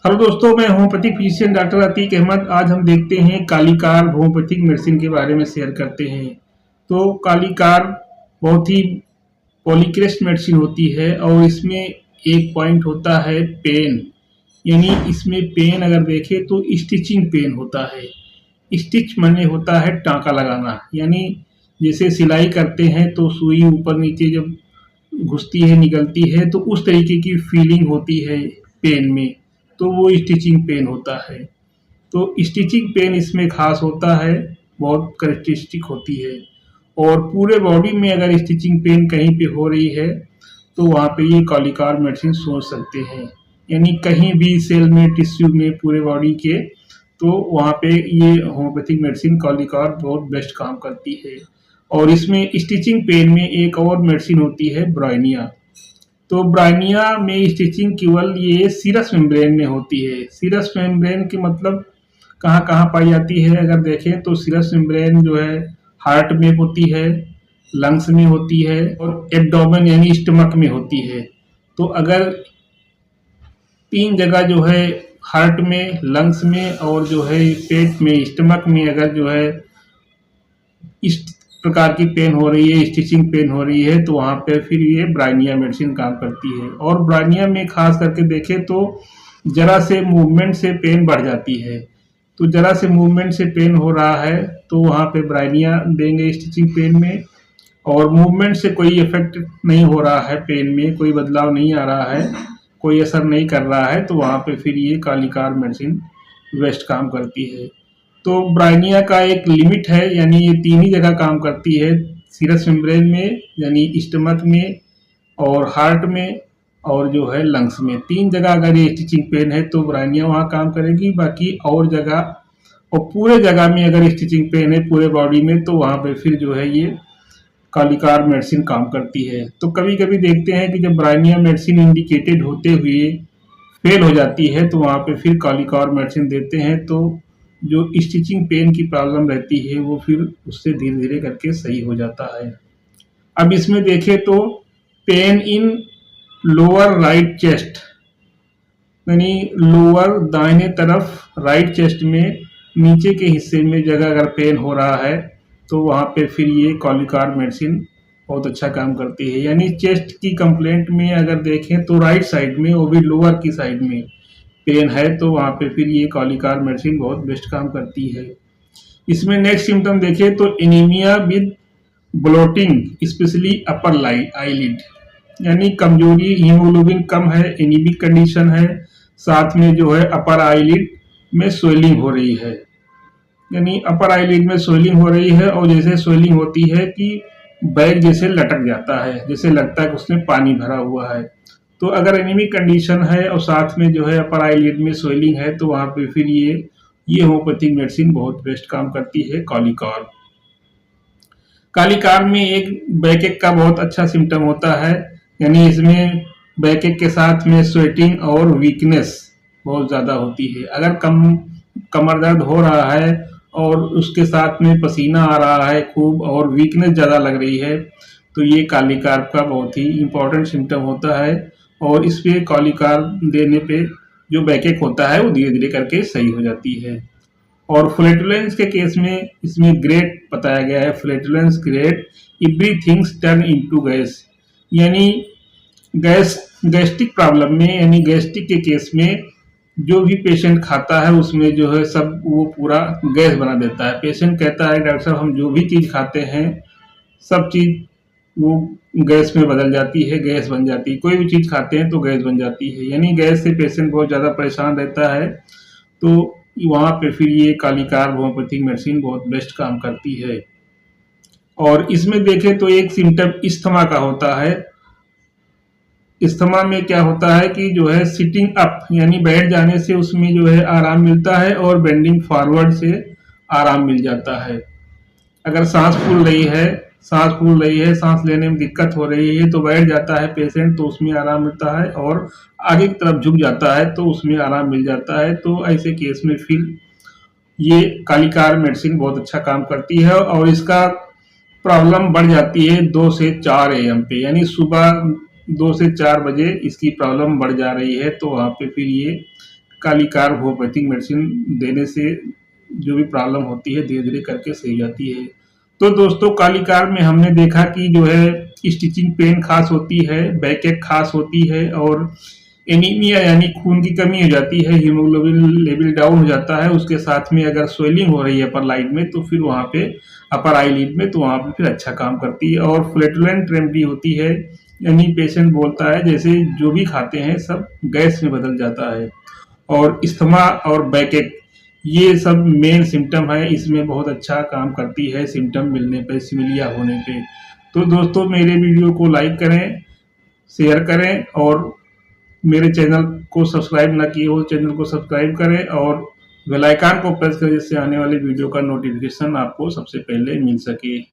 Hello दोस्तों, मैं homoeopathic physician doctor Atiq Ahmed. आज हम देखते हैं कालीकार होम्योपैथिक मेडिसिन के बारे में शेयर करते हैं। तो कालीकार बहुत ही पॉलीक्रेस्ट मेडिसिन होती है और इसमें एक पॉइंट होता है पेन। यानी इसमें पेन अगर देखें तो स्टिचिंग पेन होता है। स्टिच माने होता है टाँका लगाना, यानी जैसे सिलाई करते हैं तो सुई ऊपर नीचे जब घुसती है निकलती है तो उस तरीके की फीलिंग होती है पेन में, तो वो स्टिचिंग पेन होता है। तो स्टिचिंग पेन इसमें खास होता है, बहुत करेक्टरिस्टिक होती है। और पूरे बॉडी में अगर स्टिचिंग पेन कहीं पे हो रही है तो वहाँ पे ये कॉलिकार मेडिसिन सोच सकते हैं। यानी कहीं भी सेल में, टिश्यू में, पूरे बॉडी के, तो वहाँ पे ये होम्योपैथिक मेडिसिन कॉलिकार बहुत बेस्ट काम करती है। और इसमें स्टिचिंग पेन में एक और मेडिसिन होती है ब्राइनिया। तो ब्राइनिया में स्टिचिंग केवल ये सीरस मेम्ब्रेन में होती है। सीरस मेम्ब्रेन के मतलब कहाँ कहाँ पाई जाती है अगर देखें तो सीरस मेम्ब्रेन जो है हार्ट में होती है, लंग्स में होती है और एब्डोमेन यानी स्टमक में होती है। तो अगर तीन जगह जो है हार्ट में, लंग्स में और जो है पेट में, स्टमक में अगर जो है इस प्रकार की पेन हो रही है, स्टिचिंग पेन हो रही है, तो वहाँ पे फिर ये ब्राइनिया मेडिसिन काम करती है। और ब्राइनिया में खास करके देखें तो जरा से मूवमेंट से पेन बढ़ जाती है। तो जरा से मूवमेंट से पेन हो रहा है तो वहाँ पे ब्राइनिया देंगे स्टिचिंग पेन में। और मूवमेंट से कोई इफेक्ट नहीं हो रहा है, पेन में कोई बदलाव नहीं आ रहा है, कोई असर नहीं कर रहा है, तो वहाँ पे फिर ये कालीकार मेडिसिन बेस्ट काम करती है। तो ब्राइनिया का एक लिमिट है, यानी ये तीन ही जगह काम करती है, सीरस मेम्ब्रेन में यानी स्टमक में और हार्ट में और जो है लंग्स में। तीन जगह अगर ये स्टिचिंग पेन है तो ब्राइनिया वहाँ काम करेगी। बाकी और जगह और पूरे जगह में अगर स्टिचिंग पेन है पूरे बॉडी में तो वहाँ पे फिर जो है ये कालीकार मेडिसिन काम करती है। तो कभी कभी देखते हैं कि जब ब्राइनिया मेडिसिन इंडिकेटेड होते हुए फेल हो जाती है तो वहाँ पे फिर कालीकार मेडिसिन देते हैं, तो जो स्टिचिंग पेन की प्रॉब्लम रहती है वो फिर उससे धीरे धीरे करके सही हो जाता है। अब इसमें देखें तो pain in lower right chest, यानी लोअर दाहिने तरफ राइट चेस्ट में नीचे के हिस्से में जगह अगर पेन हो रहा है तो वहाँ पे फिर ये कॉलिकार मेडिसिन बहुत अच्छा काम करती है। यानी चेस्ट की कंप्लेंट में अगर देखें तो राइट साइड में, वो भी लोअर की साइड में पेन है, तो वहाँ पे फिर ये कॉलिकार मेडिसिन बहुत बेस्ट काम करती है। इसमें नेक्स्ट सिम्टम देखें तो anaemia with bloating specially upper eyelid, यानी कमजोरी, हीमोग्लोबिन कम है, एनीमिक कंडीशन है, साथ में जो है अपर आईलिड में स्वेलिंग हो रही है। यानी अपर आईलिड में स्वेलिंग हो रही है और जैसे स्वेलिंग होती है कि बैग जैसे लटक जाता है, जैसे लगता है कि उसमें पानी भरा हुआ है। तो अगर एनीमिक कंडीशन है और साथ में जो है अपर आईलिड में स्वेलिंग है तो वहाँ पे फिर ये होम्योपैथिक मेडिसिन बहुत बेस्ट काम करती है कॉलिकार। कालीकार में एक बैकएक का बहुत अच्छा सिम्टम होता है, यानी इसमें बैकएक के साथ में स्वेटिंग और वीकनेस बहुत ज़्यादा होती है। अगर कमर दर्द हो रहा है और उसके साथ में पसीना आ रहा है खूब और वीकनेस ज़्यादा लग रही है तो ये कालीकार का बहुत ही इम्पोर्टेंट सिम्टम होता है। और इस पे कॉलिकार देने पे जो बैकएक होता है वो धीरे धीरे करके सही हो जाती है। और फ्लैटुलेंस के केस में इसमें ग्रेट बताया गया है, flatulence great everything's turn into gas, यानी गैस्ट्रिक प्रॉब्लम में, यानी गैस्ट्रिक के केस में जो भी पेशेंट खाता है उसमें जो है सब वो पूरा गैस बना देता है। पेशेंट कहता है डॉक्टर साहब हम जो भी चीज़ खाते हैं सब चीज़ वो गैस में बदल जाती है, गैस बन जाती है, कोई भी चीज़ खाते हैं तो गैस बन जाती है, यानी गैस से पेशेंट बहुत ज़्यादा परेशान रहता है। तो वहाँ पे फिर ये कालीकार होम्योपैथिक मेडिसिन बहुत बेस्ट काम करती है। और इसमें देखें तो एक सिम्टम इस्थमा का होता है। इस्थमा में क्या होता है कि जो है सिटिंग अप, यानी बैठ जाने से उसमें जो है आराम मिलता है और बेंडिंग फॉरवर्ड से आराम मिल जाता है। अगर सांस फूल रही है, सांस लेने में दिक्कत हो रही है तो बैठ जाता है पेशेंट तो उसमें आराम मिलता है, और आगे की तरफ झुक जाता है तो उसमें आराम मिल जाता है। तो ऐसे केस में फिर ये कालीकार मेडिसिन बहुत अच्छा काम करती है। और इसका प्रॉब्लम बढ़ जाती है 2 से 4 AM पे, यानी सुबह 2 से 4 बजे इसकी प्रॉब्लम बढ़ जा रही है तो वहाँ पे फिर ये कालिकार होम्योपैथिक मेडिसिन देने से जो भी प्रॉब्लम होती है धीरे-धीरे करके सही जाती है। तो दोस्तों कालिकार में हमने देखा कि जो है स्टिचिंग पेन खास होती है, बैक एक खास होती है और एनीमिया यानी खून की कमी हो जाती है, हीमोग्लोबिन लेवल डाउन हो जाता है, उसके साथ में अगर स्वेलिंग हो रही है अपर लाइड में तो फिर वहाँ पे अपर आईलिड में तो वहाँ पे फिर अच्छा काम करती है। और फ्लैटुलेंट रेमेडी होती है, यानी पेशेंट बोलता है जैसे जो भी खाते हैं सब गैस में बदल जाता है। और अस्थमा और बैकएक ये सब मेन सिम्टम है, इसमें बहुत अच्छा काम करती है सिम्टम मिलने पे, सिमिलिया होने पे। तो दोस्तों मेरे वीडियो को लाइक करें, शेयर करें और मेरे चैनल को सब्सक्राइब ना किए हो चैनल को सब्सक्राइब करें और बेल आइकन को प्रेस करें जिससे आने वाले वीडियो का नोटिफिकेशन आपको सबसे पहले मिल सके।